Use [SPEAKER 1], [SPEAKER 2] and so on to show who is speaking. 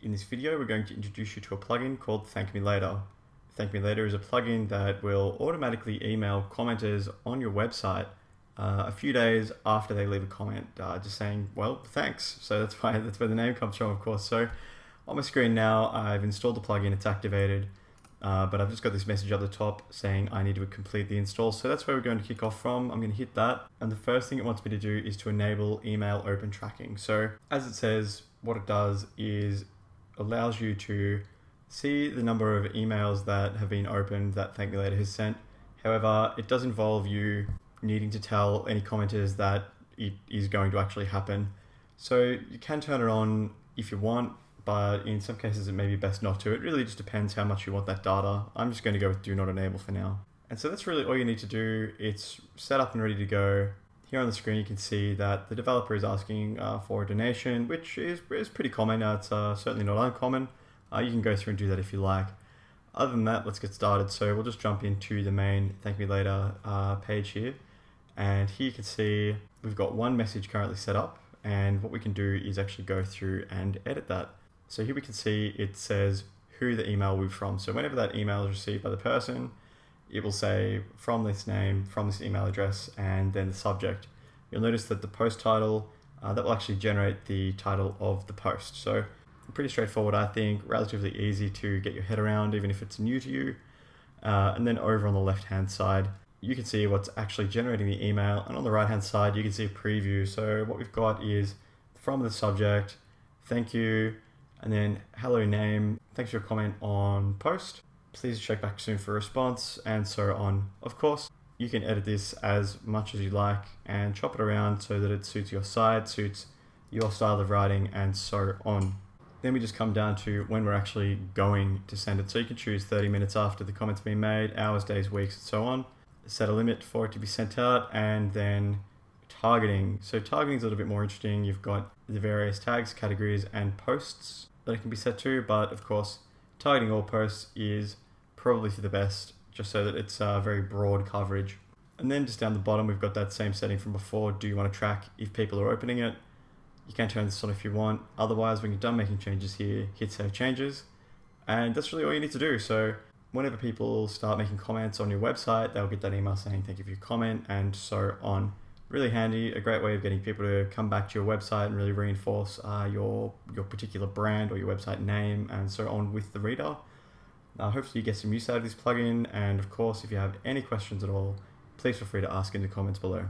[SPEAKER 1] In this video, we're going to introduce you to a plugin called Thank Me Later. Thank Me Later is a plugin that will automatically email commenters on your website a few days after they leave a comment, just saying, well, thanks. So that's where the name comes from, of course. So on my screen now, I've installed the plugin, it's activated, but I've just got this message at the top saying I need to complete the install. So that's where we're going to kick off from. I'm going to hit that. And the first thing it wants me to do is to enable email open tracking. So as it says, what it does is allows you to see the number of emails that have been opened that Thank Me Later has sent. However, it does involve you needing to tell any commenters that it is going to actually happen. So you can turn it on if you want, but in some cases it may be best not to. It really just depends how much you want that data. I'm just going to go with do not enable for now. And so that's really all you need to do. It's set up and ready to go. Here on the screen you can see that the developer is asking for a donation, which is pretty common. It's certainly not uncommon. You can go through and do that if you like. Other than that, let's get started. So we'll just jump into the main Thank Me Later page here. And here you can see we've got one message currently set up, and what we can do is actually go through and edit that. So here we can see it says who the email will be from. So whenever that email is received by the person, it will say from this name, from this email address, and then the subject. You'll notice that the post title, that will actually generate the title of the post. So pretty straightforward, I think, relatively easy to get your head around, even if it's new to you. And then over on the left-hand side, you can see what's actually generating the email. And on the right-hand side, you can see a preview. So what we've got is from the subject, thank you, and then hello name, thanks for your comment on post. Please check back soon for a response, and so on. Of course, you can edit this as much as you like and chop it around so that it suits your site, suits your style of writing, and so on. Then we just come down to when we're actually going to send it. So you can choose 30 minutes after the comment's been made, hours, days, weeks, and so on. Set a limit for it to be sent out, and then targeting. So targeting is a little bit more interesting. You've got the various tags, categories, and posts that it can be set to, but of course, targeting all posts is probably for the best, just so that it's very broad coverage. And then just down the bottom, we've got that same setting from before. Do you want to track if people are opening it? You can turn this on if you want. Otherwise, when you're done making changes here, hit Save Changes. And that's really all you need to do. So whenever people start making comments on your website, they'll get that email saying thank you for your comment, and so on. Really handy, a great way of getting people to come back to your website and really reinforce your particular brand or your website name and so on with the reader. Hopefully you get some use out of this plugin, and of course, if you have any questions at all, please feel free to ask in the comments below.